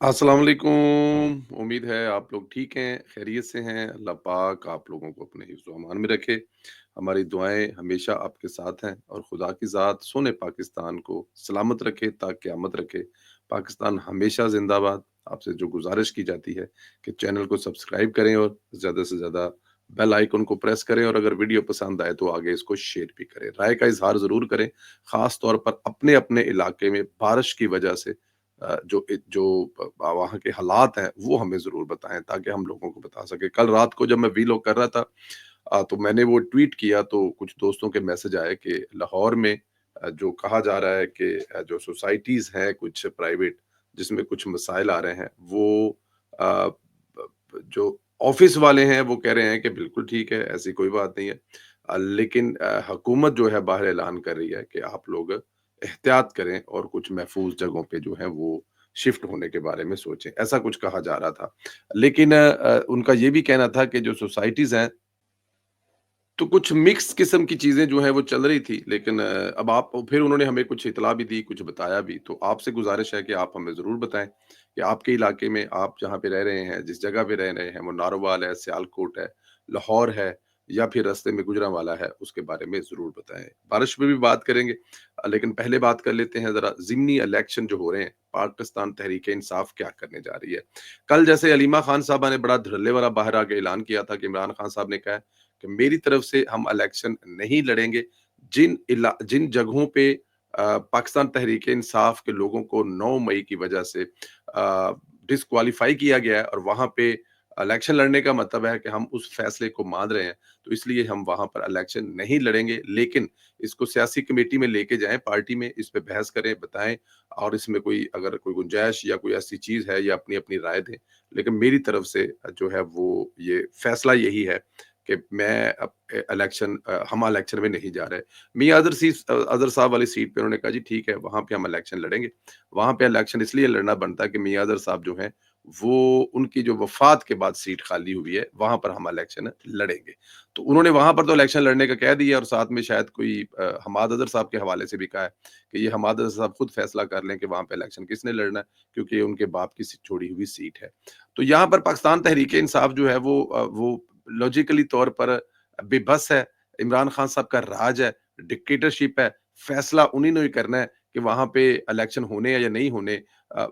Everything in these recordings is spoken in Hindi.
अस्सलाम वालेकुम। उम्मीद है आप लोग ठीक हैं, खैरियत से हैं। अल्लाह पाक आप लोगों को अपने हिफ्ज़-ओ-अमान में रखे। हमारी दुआएँ हमेशा आपके साथ हैं और खुदा की ज़ात सोने पाकिस्तान को सलामत रखे ता क़यामत रखे। पाकिस्तान हमेशा ज़िंदाबाद। आपसे जो गुज़ारिश की जाती है कि चैनल को सब्सक्राइब करें और ज़्यादा से ज़्यादा बेल आइकन को प्रेस करें और अगर वीडियो पसंद आए तो आगे इसको शेयर भी करें। राय का इज़हार ज़रूर करें, ख़ास तौर पर अपने-अपने इलाके में बारिश की वजह से जो वहाँ के हालात हैं वो हमें ज़रूर बताएँ ताकि हम लोगों को बता सकें। कल रात को जब मैं वीलॉग कर रहा था तो मैंने वो ट्वीट किया तो कुछ दोस्तों के मैसेज आए कि लाहौर में जो कहा जा रहा है कि जो सोसाइटीज़ हैं कुछ प्राइवेट जिसमें कुछ मसाइल आ रहे हैं वो अ, ब ब जो ऑफ़िस वाले हैं वो कह रहे हैं कि बिल्कुल ठीक है, ऐसी कोई बात नहीं है। लेकिन हुकूमत जो है बाहर ऐलान कर रही है कि आप लोग एहतियात करें और कुछ महफूज़ जगहों पे जो है वो शिफ्ट होने के बारे में सोचें, ऐसा कुछ कहा जा रहा था। लेकिन उनका ये भी कहना था कि जो सोसाइटीज़ हैं, तो कुछ मिक्स किस्म की चीज़ें जो हैं वो चल रही थी, लेकिन अब आप फिर उन्होंने हमें कुछ इत्तला भी दी, कुछ बताया भी, तो आपसे गुज़ारिश है कि आप हमें ज़रूर बताएँ कि आपके इलाके में आप जहाँ पे रह रहे हैं, जिस जगह पे रह रहे हैं, वो नारोवाल है, सियालकोट है, लाहौर है या फिर रास्ते में गुजरांवाला है, उसके बारे में ज़रूर बताएँ। बारिश पे भी बात करेंगे लेकिन पहले बात कर लेते हैं ज़रा ज़िमनी इलेक्शन जो हो रहे हैं, पाकिस्तान तहरीक-ए-इंसाफ क्या करने जा रही है। कल जैसे अलीमा खान साहबा ने बड़ा धड़ल्ले वाला बाहर आके ऐलान किया था कि इमरान खान साहब ने कहा है कि मेरी तरफ से हम इलेक्शन नहीं लड़ेंगे। जिन जगहों पे पाकिस्तान तहरीक-ए-इंसाफ के लोगों को 9 मई की वजह से डिस्क्वालीफाई किया गया है और वहाँ पे इलेक्शन लड़ने का मतलब है कि हम उस फैसले को मान रहे हैं, तो इसलिए हम वहाँ पर इलेक्शन नहीं लड़ेंगे। लेकिन इसको सियासी कमेटी में लेके जाएँ, पार्टी में इस पे बहस करें, बताएँ और इसमें कोई अगर कोई गुंजाइश या कोई ऐसी चीज़ है या अपनी-अपनी राय दें। लेकिन मेरी तरफ से जो है वो ये फैसला यही है कि मैं हम इलेक्शन में नहीं जा रहे। मियाँ अज़र साहब वाली सीट पे उन्होंने कहा जी ठीक है, वहाँ पे हम इलेक्शन लड़ेंगे। वहाँ पे इलेक्शन इसलिए लड़ना बनता है कि मियाँ अज़र साहब जो हैं, वो उनकी जो वफ़ात के बाद सीट खाली हुई है, वहाँ पर हम इलेक्शन लड़ेंगे। तो उन्होंने वहाँ पर तो इलेक्शन लड़ने का कह दिया और साथ में शायद कोई हमाद अज़हर साहब के हवाले से भी कहा है कि ये हमाद अज़हर साहब खुद फैसला कर लें कि वहाँ पे इलेक्शन किसने लड़ना है, क्योंकि ये उनके बाप की छोड़ी हुई सीट है। तो यहाँ पर पाकिस्तान तहरीक-ए-इंसाफ जो है वो लॉजिकली तौर पर बेबस है, इमरान खान साहब का राज है, डिक्टेटरशिप है, फैसला उन्हीं ने ही करना है कि वहाँ पे इलेक्शन होने हैं या नहीं होने।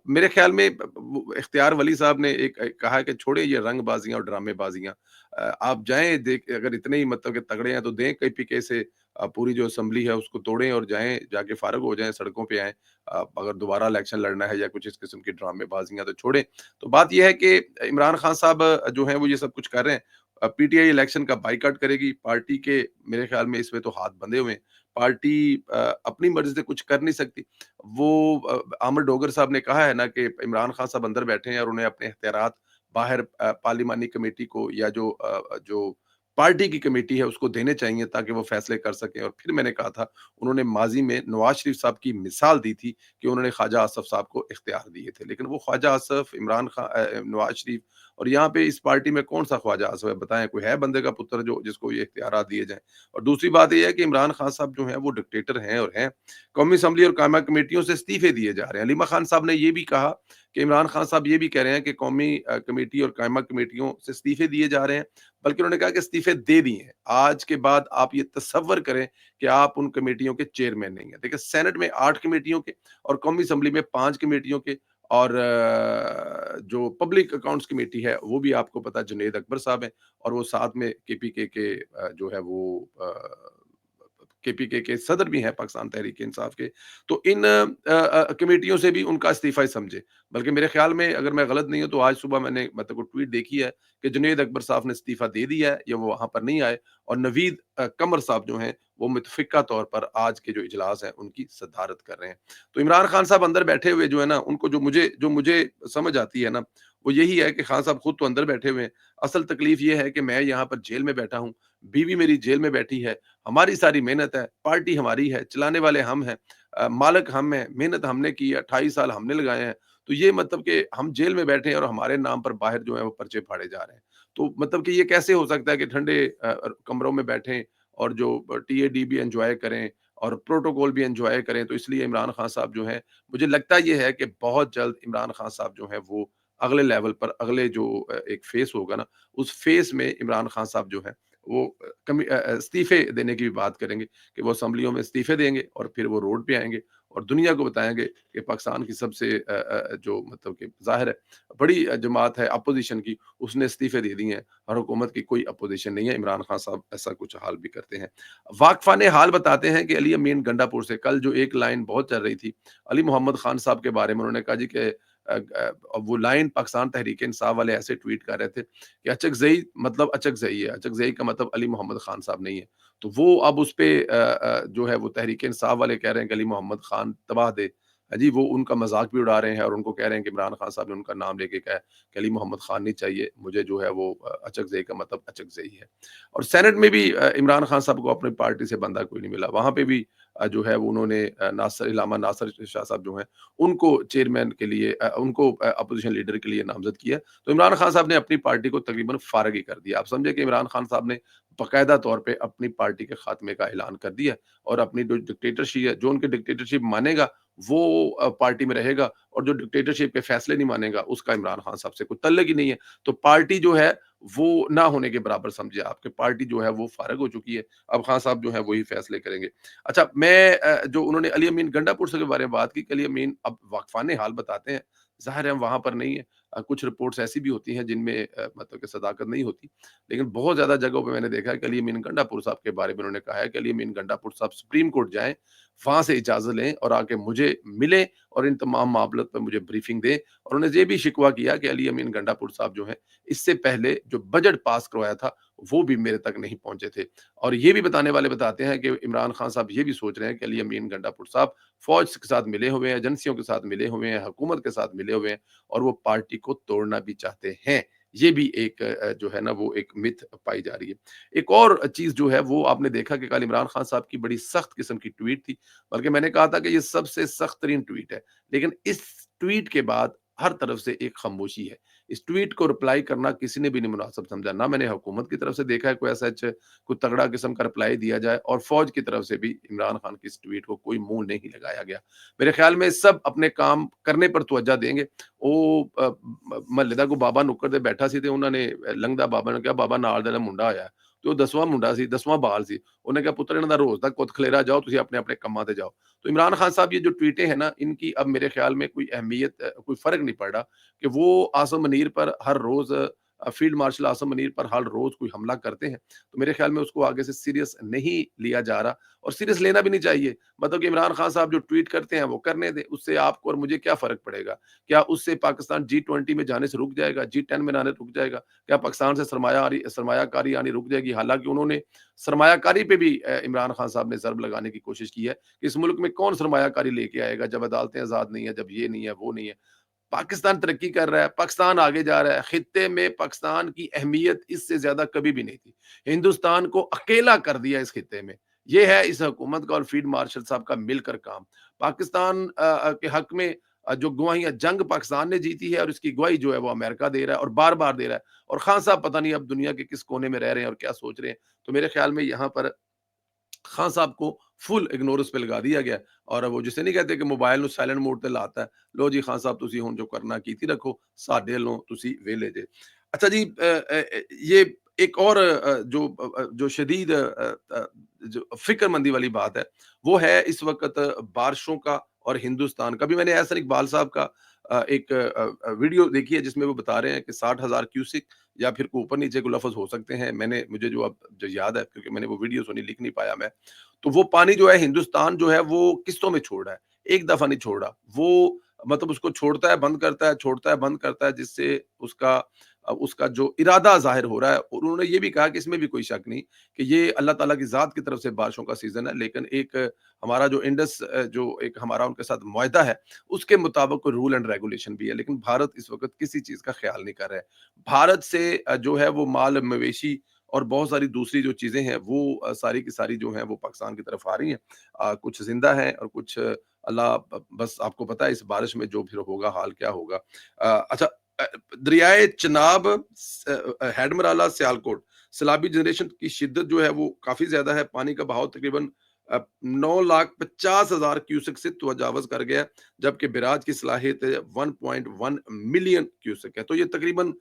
मेरे ख़्याल में वो इख्तियार वली साहब ने एक कहा है कि छोड़िए ये रंगबाज़ियाँ और ड्रामेबाज़ियाँ। आप जाएँ देख अगर इतने ही मतलब कि तगड़े हैं तो दें कहीं पीके से पूरी जो असेंबली है उसको तोड़ें और जाएँ, जाके फ़ारिग हो जाएँ, सड़कों पे आएँ। अगर दोबारा इलेक्शन लड़ना है या कुछ इस किस्म की ड्रामेबाज़ियाँ तो छोड़ें। तो बात ये है कि इमरान खान साहब जो हैं वो ये सब कुछ कर रहे हैं। पीटीआई इलेक्शन का बायकॉट करेगी, पार्टी के मेरे ख़्याल में इसमें तो हाथ बंधे हुए हैं। पार्टी अपनी मर्ज़ी से कुछ कर नहीं सकती। वो आमिर डोगर साहब ने कहा है ना कि इमरान खान साहब अंदर बैठे हैं और उन्हें अपने इख्तियारात बाहर पार्लिमानी कमेटी को या जो पार्टी की कमेटी है उसको देने चाहिए ताकि वो फैसले कर सकें और फिर मैंने कहा था, उन्होंने माज़ी में नवाज़ शरीफ साहब की मिसाल दी थी कि उन्होंने ख्वाजा आसिफ साहब को इख्तियार दिए थे। लेकिन वो ख्वाजा आसिफ, नवाज़ शरीफ और यहाँ पे इस पार्टी में कौन-सा ख्वाजा आसिफ है बताएँ? कोई है बंदे का पुत्र जो जिसको ये इख्तियारात दिए जाएँ? और दूसरी बात ये है कि इमरान खान साहब जो हैं वो डिक्टेटर हैं और हैं। कौमी असम्बली और कायमा कमेटियों से इस्तीफ़े दिए जा रहे हैं। अलीमा खान साहब ने ये भी कहा कि इमरान खान साहब ये भी कह रहे हैं कि कौमी कमेटी और कायमा कमेटियों से इस्तीफ़े दिए जा रहे हैं, बल्कि उन्होंने कहा कि इस्तीफ़े दे दिए हैं। आज के बाद आप ये तसव्वुर करें कि आप उन कमेटियों के चेयरमैन नहीं हैं। देखिए सेनेट में 8 कमेटियों के और कौमी असम्बली में 5 कमेटियों के और जो पब्लिक अकाउंट्स कमेटी है, वो भी आपको पता है जुनैद अकबर साहब हैं और वो साथ में केपीके के जो है वो केपीके के सदर भी हैं पाकिस्तान तहरीक-ए-इंसाफ के। तो इन कमेटियों से भी उनका इस्तीफ़ा ही समझे। बल्कि मेरे ख़्याल में अगर मैं गलत नहीं हूँ तो आज सुबह मैंने मतलब को ट्वीट देखी है कि जुनैद अकबर साहब ने इस्तीफ़ा दे दिया है या वो वहाँ पर नहीं आए और नवीद कमर साहब जो हैं, वो मुतफ़िक़ा तौर पर आज के जो इजलास हैं, उनकी सदारत कर रहे हैं। तो इमरान खान साहब अंदर बैठे हुए जो है ना, उनको जो मुझे समझ आती है ना, वो यही है कि खान साहब खुद तो अंदर बैठे हुए हैं। असल तकलीफ़ ये है कि मैं यहाँ पर जेल में बैठा हूँ, बीवी मेरी जेल में बैठी है, हमारी सारी मेहनत है, पार्टी हमारी है, चलाने वाले हम हैं, मालिक हम हैं, मेहनत हमने की है, 28 साल हमने लगाए हैं। तो ये मतलब कि हम जेल में बैठे हैं और हमारे नाम पर बाहर जो है वो पर्चे फाड़े जा रहे हैं। तो मतलब कि ये कैसे हो सकता है कि ठंडे कमरों में बैठें और जो टीएडी भी एन्जॉय करें और प्रोटोकॉल भी एन्जॉय करें। तो इसलिए इमरान खान साहब जो हैं, मुझे लगता ये है कि बहुत जल्द इमरान खान साहब जो हैं वो अगले लेवल पर अगले जो एक फ़ेज़ होगा ना, उस फ़ेज़ में इमरान खान साहब जो हैं वो इस्तीफ़े देने की भी बात करेंगे कि वो असेंबलियों में इस्तीफ़े देंगे और फिर वो रोड पे आएँगे और दुनिया को बताएँगे कि पाकिस्तान की सबसे जो मतलब कि ज़ाहिर है बड़ी जमात है अपोज़िशन की, उसने इस्तीफ़े दे दिए हैं और हुकूमत की कोई अपोज़िशन नहीं है। इमरान खान साहब ऐसा कुछ हाल भी करते हैं। वाक़फ़ा ने हाल बताते हैं कि अली अमीन गंडापुर से कल जो एक लाइन बहुत चल रही थी, अली मोहम्मद खान साहब के बारे में उन्होंने कहा जी कि वो लाइन पाकिस्तान तहरीक-ए-इंसाफ वाले ऐसे ट्वीट कर रहे थे कि अचकज़ई मतलब अचकज़ई है, अचकज़ई का मतलब अली मोहम्मद खान साहब नहीं है। तो वो अब उसपे जो है वो तहरीक-ए-इंसाफ वाले कह रहे हैं कि अली मोहम्मद खान तबाह दे। हाँ जी, वो उनका मज़ाक भी उड़ा रहे हैं और उनको कह रहे हैं कि इमरान खान साहब ने उनका नाम लेके कहा है कि अली मोहम्मद खान नहीं चाहिए, मुझे जो है वो अचकज़ई का मतलब अचकज़ई है। और सेनेट में भी इमरान खान साहब को अपनी पार्टी से बंदा कोई नहीं मिला। वहाँ पे भी जो है वो उन्होंने नासिर इलामा नासिर शाह साहब जो हैं, उनको चेयरमैन के लिए उनको अपोज़िशन लीडर के लिए नामज़द किया। तो इमरान खान साहब ने अपनी पार्टी को तकरीबन फ़ारिग ही कर दिया। आप समझे कि इमरान खान साहब ने बाकायदा तौर पे अपनी पार्टी के खात्मे का ऐलान कर दिया और अपनी जो डिक्टेटरशिप है, जो उनकी डिक्टेटरशिप मानेगा, वो पार्टी में रहेगा और जो डिक्टेटरशिप के फैसले नहीं मानेगा, उसका इमरान खान साहब से कोई तल्लुक ही नहीं है। तो पार्टी जो है, वो ना होने के बराबर समझिए आपकी पार्टी जो है वो फ़ारिग हो चुकी है। अब खान साहब जो है वही फैसले करेंगे। अच्छा मैं जो उन्होंने अली अमीन गंडापुर से के बारे में बात की कि अली अमीन अब वाक़फ़ाने हाल बताते हैं। ज़ाहिर है हम वहाँ पर नहीं है। कुछ रिपोर्ट्स ऐसी भी होती हैं जिनमें मतलब कि सदाकत नहीं होती। लेकिन बहुत ज़्यादा जगहों पे मैंने देखा है कि अली अमीन गंडापुर साहब के बारे में उन्होंने कहा है कि अली अमीन गंडापुर साहब सुप्रीम कोर्ट जाएँ, वहाँ से इजाज़त लें और आके मुझे मिलें और इन तमाम मामलों पे मुझे ब्रीफिंग दें। और उन्होंने ये भी शिकवा किया कि अली अमीन गंडापुर साहब जो हैं, इससे पहले जो बजट पास करवाया था, वो भी मेरे तक नहीं पहुँचे थे। और ये भी बताने वाले बताते हैं कि इमरान खान साहब ये भी सोच रहे हैं कि अली अमीन गंडापुर साहब फ़ौज के साथ मिले हुए हैं, एजेंसियों के साथ मिले हुए हैं, हुकूमत के साथ मिले हुए हैं और वो पार्टी को तोड़ना भी चाहते हैं। ये भी एक जो है ना वो एक मिथ पाई जा रही है। एक और चीज़ जो है वो आपने देखा कि कल इमरान खान साहब की बड़ी सख्त किस्म की ट्वीट थी, बल्कि मैंने कहा था कि ये सबसे सख्त तरीन ट्वीट है। लेकिन इस ट्वीट के बाद हर तरफ से एक खामोशी है। इस ट्वीट को रिप्लाई करना किसी ने भी नहीं मुनासिब समझा। ना मैंने हुकूमत की तरफ से देखा है कोई ऐसा कोई तगड़ा किस्म का रिप्लाई दिया जाए और फ़ौज की तरफ से भी इमरान खान की इस ट्वीट को कोई मुँह नहीं लगाया गया। मेरे ख़्याल में सब अपने काम करने पर तवज्जो देंगे। ਉਹ ਮਹੱਲੇ ਦਾ ਕੋਈ ਬਾਬਾ ਨੁੱਕਰ ਤੇ ਬੈਠਾ ਸੀ ਤੇ ਉਹਨਾਂ ਨੇ ਲੰਘਦਾ ਬਾਬਾ ਨੇ ਕਿਹਾ ਬਾਬਾ ਨਾਲ ਦਾ ਮੁੰਡਾ ਆਇਆ ਤੇ ਉਹ 10ਵਾਂ ਮੁੰਡਾ ਸੀ 10ਵਾਂ ਬਾਲ ਸੀ ਉਹਨੇ कहा पुत्र इन्हों का रोज का कुत खलेरा जाओ तुम अपने अपने कम्मा ते जाओ तो इमरान खान साहब ये जो ट्वीटें हैं ना इनकी अब मेरे ख्याल में कोई अहमियत कोई फर्क नहीं पड़ रहा कि वो आसम मनीर पर हर रोज फील्ड मार्शल आसम मनीर पर हर रोज कोई हमला करते हैं तो मेरे ख्याल में उसको आगे से सीरियस नहीं लिया जा रहा और सीरियस लेना भी नहीं चाहिए मतलब कि इमरान खान साहब जो ट्वीट करते हैं वो करने दें उससे आपको और मुझे क्या फर्क पड़ेगा क्या उससे पाकिस्तान G20 में जाने से रुक जाएगा G10 में आने रुक जाएगा क्या पाकिस्तान से सरमायाकारी आनी रुक जाएगी हालांकि उन्होंने सरमायाकारी पे भी इमरान खान साहब ने ज़र्ब लगाने की कोशिश की है कि इस मुल्क में कौन सरमायाकारी लेके आएगा जब अदालतें आज़ाद नहीं है जब ये नहीं है वो नहीं है पाकिस्तान तरक्की कर रहा है, पाकिस्तान आगे जा रहा है, खित्ते में पाकिस्तान की अहमियत इससे ज़्यादा कभी भी नहीं थी। हिंदुस्तान को अकेला कर दिया इस खित्ते में। ये है इस हुकूमत का और फील्ड मार्शल साहब का मिलकर काम। पाकिस्तान के हक में जो गवाहियाँ जंग पाकिस्तान ने जीती है और इसकी गवाही जो है वो अमेरिका दे रहा है और बार-बार दे रहा है और खान साहब पता नहीं अब दुनिया के किस कोने में रह रहे हैं और क्या सोच रहे हैं। तो मेरे ख्याल में यहाँ पर खान साहब को फुल इग्नोरेंस पे लगा दिया गया और वो जिसे नहीं कहते कि मोबाइल ਨੂੰ ਸਾਇਲੈਂਟ ਮੋਡ ਤੇ ਲਾਤਾ ਹੈ। ਲਓ ਜੀ ਖਾਨ ਸਾਹਿਬ ਤੁਸੀਂ ਹੁਣ ਜੋ ਕਰਨਾ ਕੀਤੀ ਰੱਖੋ ਸਾਡੇ ਵੱਲੋਂ ਤੁਸੀਂ ਵਿਹਲੇ ਜੇ। अच्छा जी ये एक और जो शदीद जो फ़िक्रमंदी वाली बात है, वो है इस वक़्त बारिशों का और हिंदुस्तान का। अभी मैंने एहसन इकबाल साहब का एक वीडियो देखी है जिसमें वो बता रहे हैं कि 60,000 क्यूसेक या फिर कोई ऊपर नीचे कोई लफ़्ज़ हो सकते हैं। मैंने मुझे जो अब जो याद है क्योंकि मैंने वो वीडियो सुनी, लिख नहीं पाया मैं। तो वो पानी जो है हिंदुस्तान जो है वो किस्तों में छोड़ रहा है, एक दफ़ा नहीं छोड़ रहा। वो मतलब उसको छोड़ता है, बंद करता है, छोड़ता है, बंद करता है जिससे उसका उसका जो इरादा ज़ाहिर हो रहा है और उन्होंने ये भी कहा कि इसमें भी कोई शक नहीं कि ये अल्लाह ताला की ज़ात की तरफ से बारिशों का सीज़न है। लेकिन एक हमारा जो इंडस जो एक हमारा उनके साथ मुआहदा है, उसके मुताबिक कोई रूल एंड रेगुलेशन भी है। लेकिन भारत इस वक़्त किसी चीज़ का ख़्याल नहीं कर रहा है। भारत से जो है वो माल मवेशी और बहुत सारी दूसरी जो चीज़ें हैं वो सारी की सारी जो हैं वो पाकिस्तान की तरफ आ रही हैं। कुछ ज़िंदा हैं और कुछ अल्लाह बस आपको पता है इस बारिश में जो फिर होगा हाल क्या होगा। अच्छा अ, दरियाए चनाब हैडमराला सियालकोट सैलाबी जनरेशन की शिद्दत जो है वो काफ़ी ज़्यादा है। पानी का बहाव तकरीबन 9,50,000 क्यूसेक से तजावज़ कर गया है, जबकि बैराज की सलाहियत 1.1 मिलियन क्यूसेक है। तो ये तकरीबन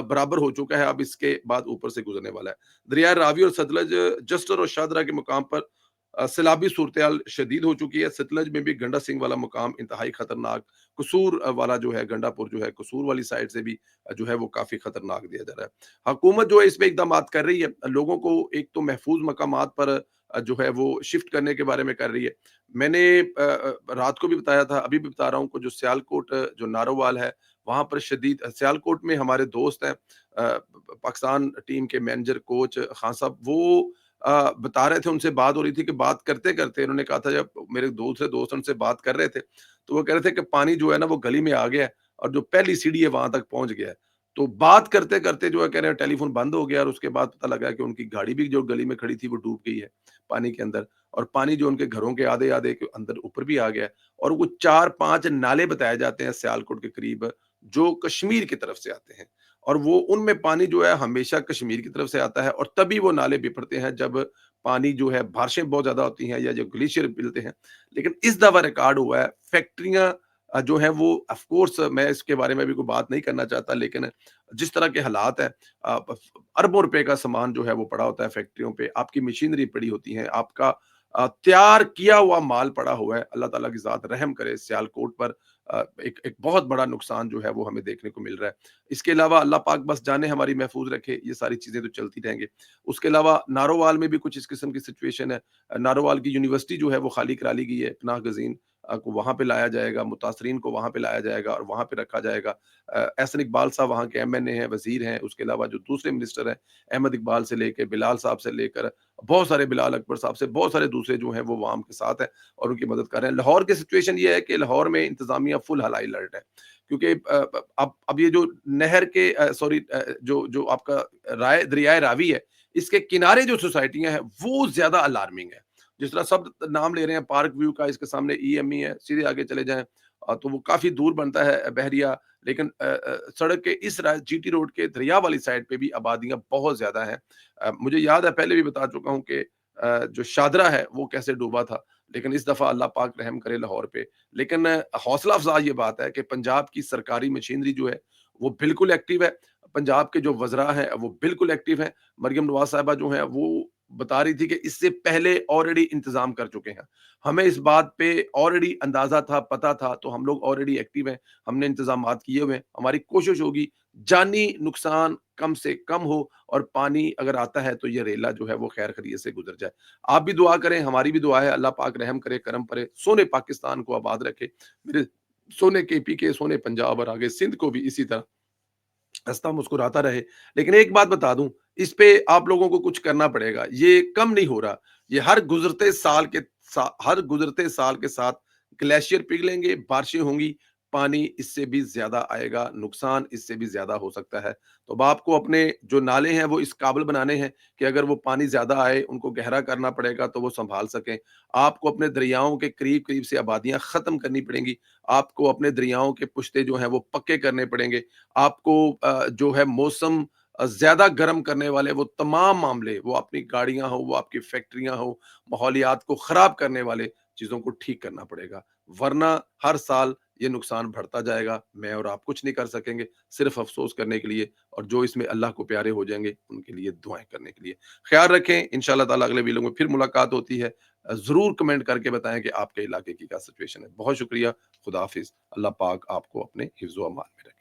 बराबर हो चुका है, अब इसके बाद ऊपर से गुज़रने वाला है। दरियाए रावी और सतलज जस्टर और शाहदरा के मुकाम पर सैलाबी सूरत-ए-हाल शदीद हो चुकी है। सतलज में भी गंडा सिंह वाला मुकाम इंतहाई खतरनाक, कसूर वाला जो है गंडापुर जो है, कसूर वाली साइड से भी जो है वो काफ़ी खतरनाक दिया जा रहा है। हुकूमत जो है इसमें इक़दामात कर रही है, लोगों को एक तो महफूज़ मकामात पर जो है वो शिफ्ट करने के बारे में कर रही है। मैंने रात को भी बताया था, अभी भी बता रहा हूँ कि जो सियालकोट जो नारोवाल है, वहाँ पर शदीद सियालकोट में हमारे दोस्त हैं पाकिस्तान टीम के मैनेजर कोच खान साहब वो बता रहे थे, उनसे बात हो रही थी कि बात करते-करते उन्होंने कहा था जब मेरे दूसरे दोस्त उनसे बात कर रहे थे, तो वो कह रहे थे कि पानी जो है ना वो गली में आ गया है और जो पहली सीढ़ी है वहाँ तक पहुँच गया है। तो बात करते-करते जो है कह रहे हैं टेलीफ़ोन बंद हो गया और उसके बाद पता लगा कि उनकी गाड़ी भी जो गली में खड़ी थी वो डूब गई है पानी के अंदर और पानी जो उनके घरों के आधे-आधे के अंदर ऊपर भी आ गया है और वो 4-5 नाले बताए जाते हैं सियालकोट के करीब जो कश्मीर की तरफ से आते हैं और वो उनमें पानी जो है हमेशा कश्मीर की तरफ से आता है और तभी वो नाले बिफरते हैं जब पानी जो है बारिशें बहुत ज़्यादा होती हैं या जो ग्लेशियर पिघलते हैं। लेकिन इस दफ़ा रिकॉर्ड हुआ है फैक्ट्रियाँ जो हैं वो ऑफ कोर्स मैं इसके बारे में भी कोई बात नहीं करना चाहता लेकिन जिस तरह के हालात हैं ब अरबों रुपए का सामान जो है वो पड़ा होता है फैक्ट्रियों पे, आपकी मशीनरी पड़ी होती है, आपका तैयार किया हुआ माल पड़ा हुआ है। अल्लाह ताला की ज़ात रहम करे सियालकोट पर एक एक बहुत बड़ा नुकसान जो है वो हमें देखने को मिल रहा है। इसके अलावा अल्लाह पाक बस जाने हमारी महफूज़ रखे, ये सारी चीज़ें तो चलती रहेंगी। उसके अलावा नारोवाल में भी कुछ इस किस्म की सिचुएशन है। नारोवाल की यूनिवर्सिटी जो है वो खाली करा ली गई है, पनाह गज़ीन को वहाँ पे लाया जाएगा, मुतासरीन को वहाँ पे लाया जाएगा और वहाँ पे रखा जाएगा। एहसन इकबाल साहब वहाँ के एमएनए हैं, वज़ीर हैं, उसके अलावा जो दूसरे मिनिस्टर हैं, अहमद इकबाल से लेके बिलाल साहब से लेकर बहुत सारे बिलाल अकबर साहब से बहुत सारे दूसरे जो हैं वो वहाँ के साथ हैं और उनकी मदद कर रहे हैं। लाहौर की सिचुएशन ये है कि लाहौर में इंतज़ामिया फुल हाई अलर्ट है। क्योंकि अब ये जो नहर के जो जो आपका दरियाए रावी है, इसके किनारे जो सोसाइटियाँ हैं, वो ज़्यादा अलार्मिंग है। जिस तरह सब नाम ले रहे हैं पार्क व्यू का, इसके सामने ईएमई है, सीधे आगे चले जाएँ तो वो काफ़ी दूर बनता है बहरिया लेकिन सड़क के इस जीटी रोड के दरिया वाली साइड पे भी आबादियाँ बहुत ज़्यादा हैं। मुझे याद है पहले भी बता चुका हूँ कि जो शादरा है वो कैसे डूबा था, लेकिन इस दफ़ा अल्लाह पाक रहम करे लाहौर पे। लेकिन हौसला अफ़ज़ा ये बात है कि पंजाब की सरकारी मशीनरी जो है, वो बिल्कुल एक्टिव है। पंजाब के जो वज़रा हैं, वो बिल्कुल एक्टिव हैं। मरियम नवाज़ साहिबा जो हैं, वो बता रही थी कि इससे पहले ऑलरेडी इंतज़ाम कर चुके हैं। हमें इस बात पे ऑलरेडी अंदाज़ा था, पता था, तो हम लोग ऑलरेडी एक्टिव हैं। हमने इंतज़ामात किए हुए हैं। हमारी कोशिश होगी जानी नुकसान कम से कम हो और पानी अगर आता है तो ये रेला जो है वो खैर खैरियत से गुज़र जाए। आप भी दुआ करें, हमारी भी दुआ है, अल्लाह पाक रहम करे, करम करे, सोने पाकिस्तान को आबाद रखे। मेरे सोने केपी के, सोने पंजाब और आगे सिंध को भी इसी तरह हँसता मुस्कुराता रहे। लेकिन एक बात बता दूँ, इस पे आप लोगों को कुछ करना पड़ेगा। ये कम नहीं हो रहा। ये हर गुज़रते साल के साथ ग्लेशियर पिघलेंगे, बारिशें होंगी, पानी इससे भी ज़्यादा आएगा, नुकसान इससे भी ज़्यादा हो सकता है। तो अब आपको अपने जो नाले हैं वो इस काबिल बनाने हैं कि अगर वो पानी ज़्यादा आए, उनको गहरा करना पड़ेगा तो वो सँभाल सकें। आपको अपने दरियाओं के करीब-करीब से आबादियाँ ख़त्म करनी पड़ेंगी। आपको अपने दरियाओं के पुश्ते जो हैं वो पक्के करने पड़ेंगे। आपको जो है मौसम ज़्यादा गर्म करने वाले वो तमाम मामले, वो अपनी गाड़ियाँ हों, वो आपकी फैक्ट्रियाँ हों, माहौलियात को ख़राब करने वाले चीज़ों को ठीक करना पड़ेगा। वरना हर साल ये नुकसान बढ़ता जाएगा। मैं और आप कुछ नहीं कर सकेंगे, सिर्फ़ अफ़सोस करने के लिए और जो इसमें अल्लाह को प्यारे हो जाएँगे, उनके लिए दुआएँ करने के लिए। ख़्याल रखें, इंशाअल्लाह ताला अगले वीडियो में फिर मुलाकात होती है। ज़रूर कमेंट करके बताएँ कि आपके इलाके की क्या सिचुएशन है। बहुत शुक्रिया, खुदा हाफ़िज़। अल्लाह पाक आपको अपने हिफ्ज़-ओ-अमान में रखे।